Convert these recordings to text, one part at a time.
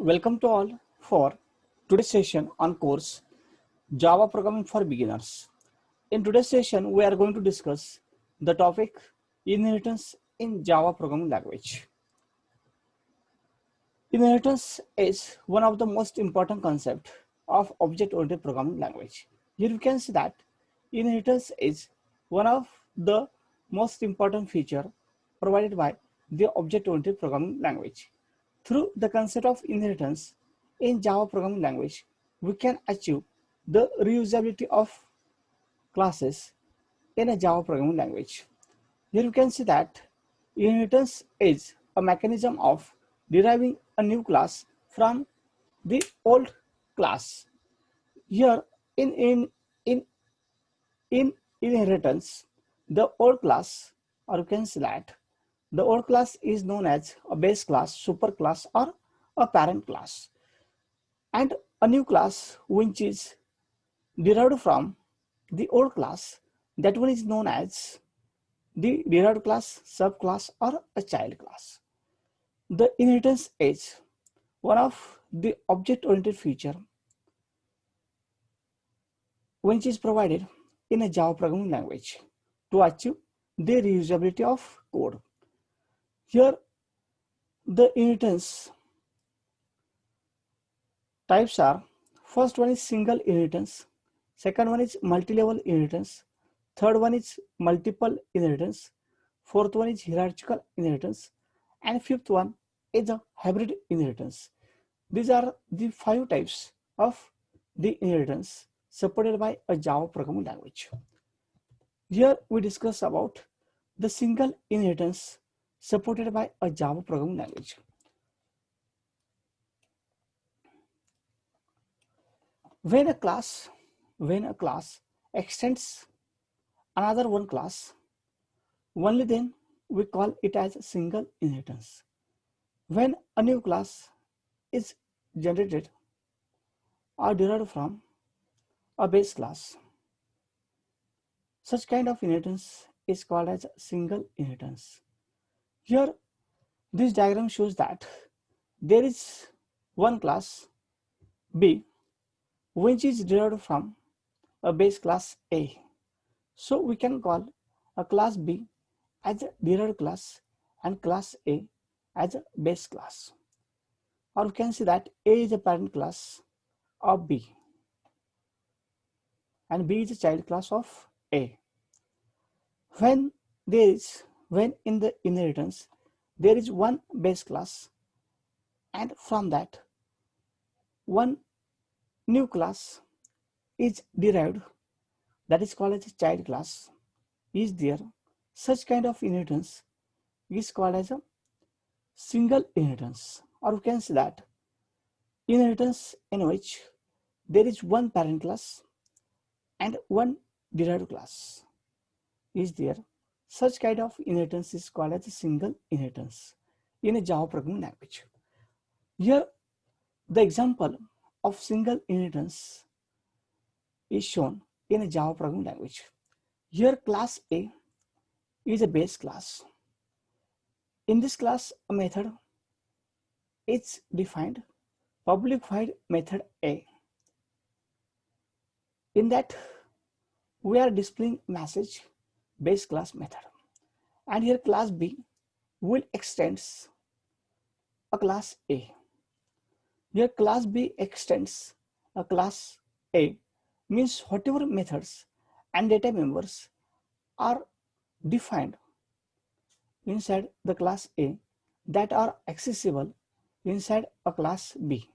Welcome to all for today's session on course Java Programming for Beginners. In today's session, we are going to discuss the topic inheritance in Java programming language. Inheritance is one of the most important concepts of object-oriented programming language. Here you can see that inheritance is one of the most important feature provided by the object-oriented programming language. Through the concept of inheritance in Java programming language, we can achieve the reusability of classes in a Java programming language. Here you can see that inheritance is a mechanism of deriving a new class from the old class. Here in in inheritance, the old class, or you can see that the old class is known as a base class, superclass, or a parent class, and a new class which is derived from the old class, that one is known as the derived class, subclass, or a child class. The inheritance is one of the object-oriented feature which is provided in a Java programming language to achieve the reusability of code. Here, the inheritance types are: first one is single inheritance, second one is multi-level inheritance, third one is multiple inheritance, fourth one is hierarchical inheritance, and fifth one is a hybrid inheritance. These are the 5 types of the inheritance supported by a Java programming language. Here we discuss about the single inheritance supported by a Java programming language. When a class extends another one class, only then we call it as a single inheritance. When a new class is generated or derived from a base class, such kind of inheritance is called as single inheritance. Here, this diagram shows that there is one class B which is derived from a base class A. So we can call a class B as a derived class and class A as a base class. Or we can see that A is a parent class of B and B is a child class of A. When in the inheritance there is one base class, and from that one new class is derived, that is called as a child class, is there, such kind of inheritance is called as a single inheritance. Or we can say that inheritance in which there is one parent class and one derived class is there, such kind of inheritance is called as a single inheritance in a Java programming language. Here the example of single inheritance is shown in a Java programming language. Here class A is a base class. In this class, a method is defined, public void method A. In that we are displaying message base class method, and here class B will extends a class A. Here class B extends a class A means whatever methods and data members are defined inside the class A that are accessible inside a class B.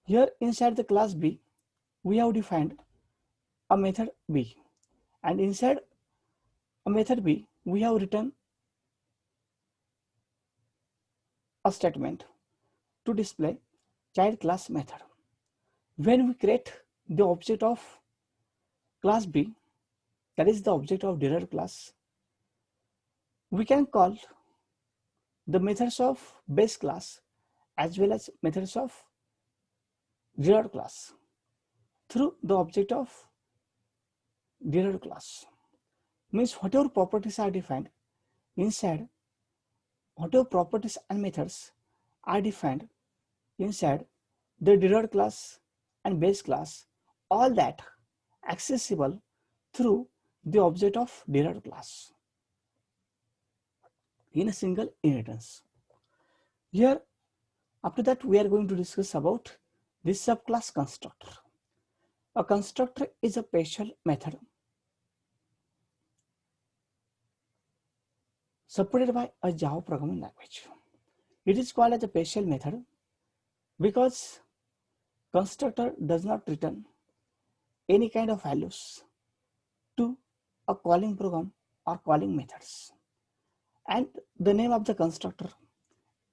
Here inside the class B we have defined a method B, and inside a method B we have written a statement to display child class method. When we create the object of class B, that is the object of derived class, we can call the methods of base class as well as methods of derived class through the object of derived class. Means whatever properties are defined inside, whatever properties and methods are defined inside the derived class and base class, all that accessible through the object of derived class in a single inheritance. Here, after that, we are going to discuss about this subclass constructor. A constructor is a special method supported by a Java programming language. It is called as a special method because constructor does not return any kind of values to a calling program or calling methods. And the name of the constructor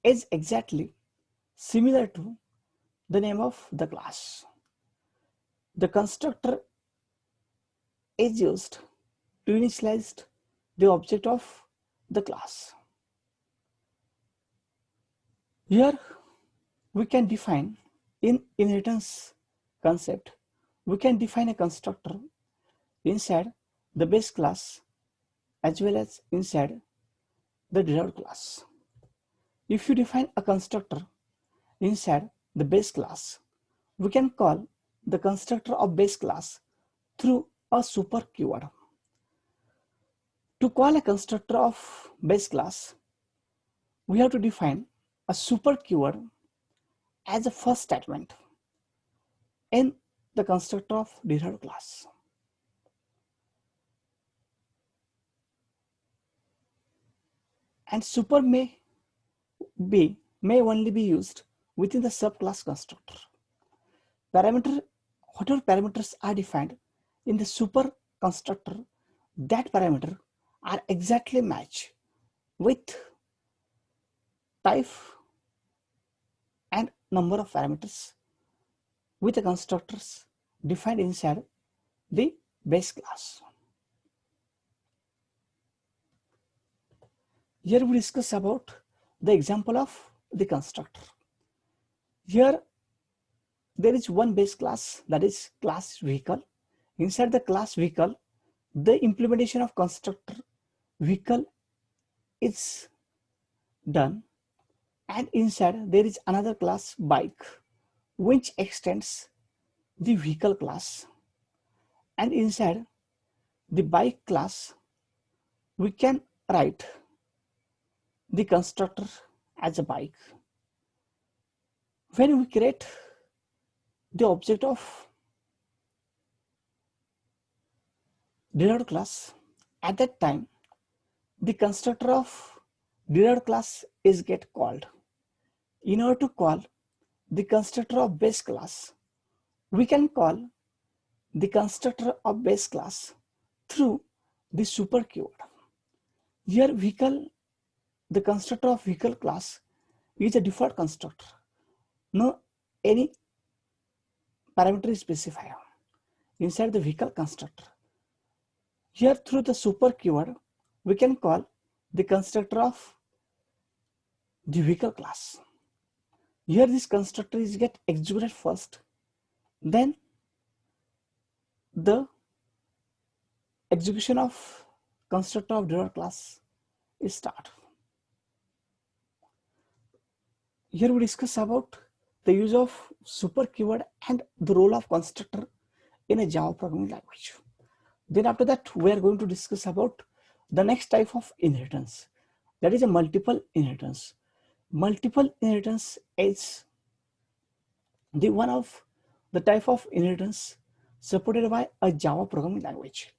is exactly similar to the name of the class. The constructor is used to initialize the object of the class. Here we can define in inheritance concept, we can define a constructor inside the base class as well as inside the derived class. If you define a constructor inside the base class, we can call the constructor of base class through a super keyword. To call a constructor of base class, we have to define a super keyword as a first statement in the constructor of derived class. And super may only be used within the subclass constructor. Whatever parameters are defined in the super constructor, that parameter are exactly matched with type and number of parameters with the constructors defined inside the base class. Here we discuss about the example of the constructor. Here there is one base class, that is class vehicle. Inside the class vehicle, the implementation of constructor vehicle is done, and inside there is another class bike which extends the vehicle class, and inside the bike class we can write the constructor as a bike. When we create the object of derived class, at that time the constructor of derived class is get called. In order to call the constructor of base class, we can call the constructor of base class through the super keyword. Here vehicle, the constructor of vehicle class is a default constructor. No any parameter is specified inside the vehicle constructor. Here through the super keyword, we can call the constructor of the vehicle class. Here this constructor is get executed first, then the execution of constructor of derived class is start. Here we discuss about the use of super keyword and the role of constructor in a Java programming language. Then after that, we are going to discuss about the next type of inheritance, that is a multiple inheritance. Multiple inheritance is the one of the type of inheritance supported by a Java programming language.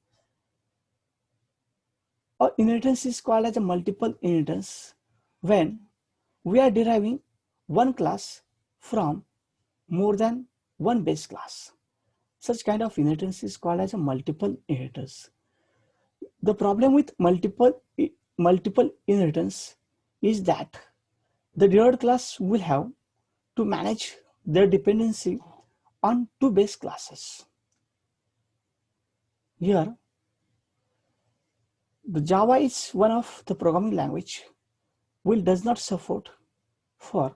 Our inheritance is called as a multiple inheritance when we are deriving one class from more than one base class. Such kind of inheritance is called as a multiple inheritance. The problem with multiple inheritance is that the derived class will have to manage their dependency on two base classes. Here, the Java is one of the programming language which does not support for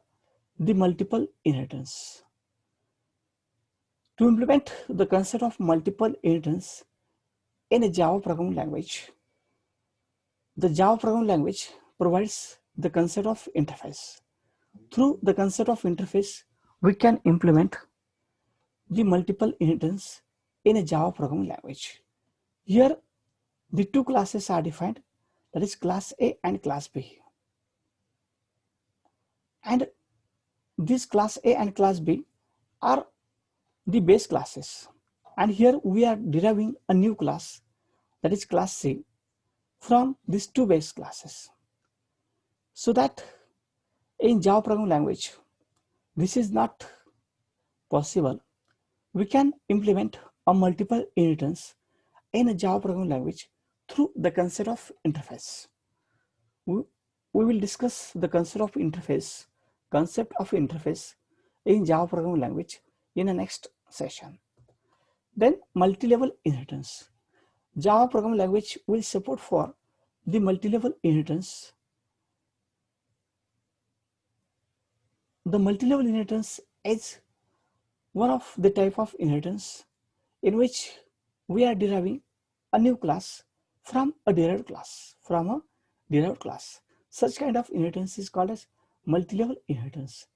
the multiple inheritance. To implement the concept of multiple inheritance in a Java programming language, the Java programming language provides the concept of interface. Through the concept of interface, we can implement the multiple inheritance in a Java programming language. Here, the two classes are defined, that is class A and class B. And this class A and class B are the base classes. And here we are deriving a new class, that is class C, from these two base classes. So that in Java programming language, this is not possible. We can implement a multiple inheritance in a Java programming language through the concept of interface. We will discuss the concept of interface in Java programming language in the next session. Then multi-level inheritance. Java programming language will support for the multi-level inheritance. The multi-level inheritance is one of the type of inheritance in which we are deriving a new class from a derived class, Such kind of inheritance is called as multi-level inheritance.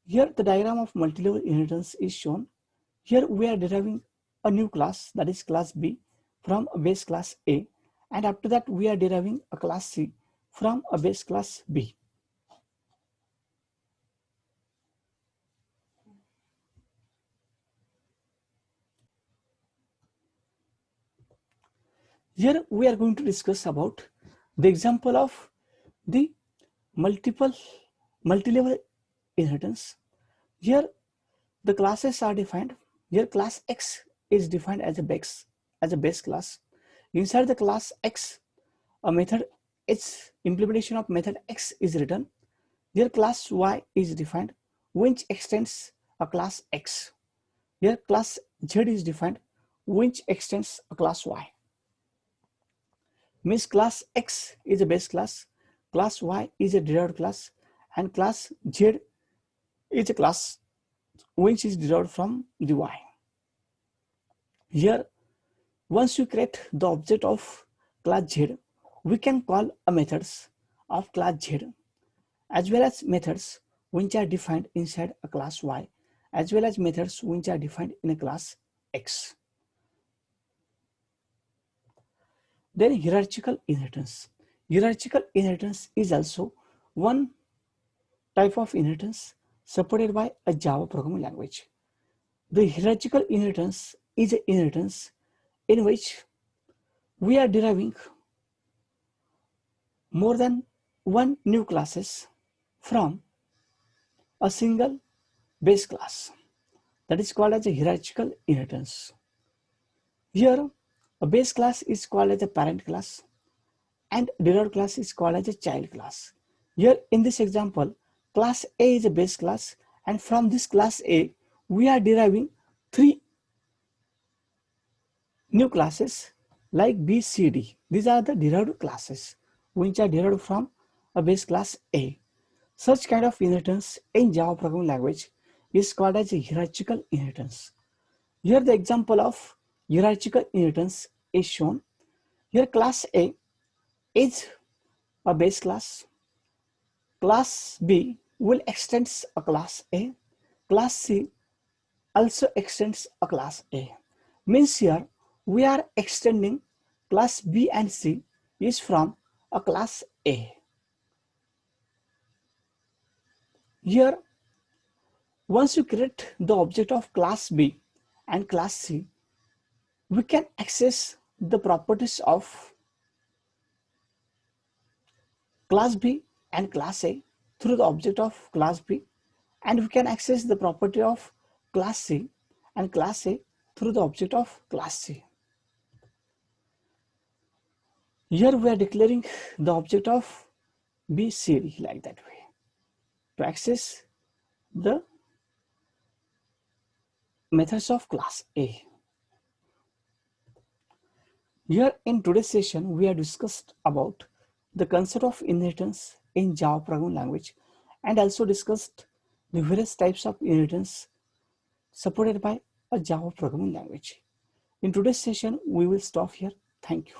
Here the diagram of multi-level inheritance is shown. Here we are deriving a new class, that is class B, from a base class A, and after that we are deriving a class C from a base class B. Here we are going to discuss about the example of the multi-level inheritance. Here the classes are defined. Here class X is defined as a base class. Inside the class X, a method its implementation of method X is written. Here class Y is defined, which extends a class X. Here class Z is defined, which extends a class Y. Means class X is a base class Y is a derived class, and class Z is a class which is derived from the Y. Here, once you create the object of class Z, we can call a methods of class Z as well as methods which are defined inside a class Y, as well as methods which are defined in a class X. Then hierarchical inheritance. Hierarchical inheritance is also one type of inheritance supported by a Java programming language. The hierarchical inheritance is an inheritance in which we are deriving more than one new classes from a single base class. That is called as a hierarchical inheritance. Here, a base class is called as a parent class and derived class is called as a child class. Here in this example, class A is a base class, and from this class A, we are deriving three new classes like B, C, D. These are the derived classes which are derived from a base class A. Such kind of inheritance in Java programming language is called as a hierarchical inheritance. Here the example of hierarchical inheritance is shown. Here class A is a base class. Class B will extend a class A. Class C also extends a class A. Means here we are extending class B and C is from a class A. Here, once you create the object of class B and class C, we can access the properties of class B and class A through the object of class B, and we can access the property of class C and class A through the object of class C. Here we are declaring the object of B, C, D like that way to access the methods of class A. Here in today's session, we have discussed about the concept of inheritance in Java programming language and also discussed the various types of inheritance supported by a Java programming language. In today's session, we will stop here. Thank you.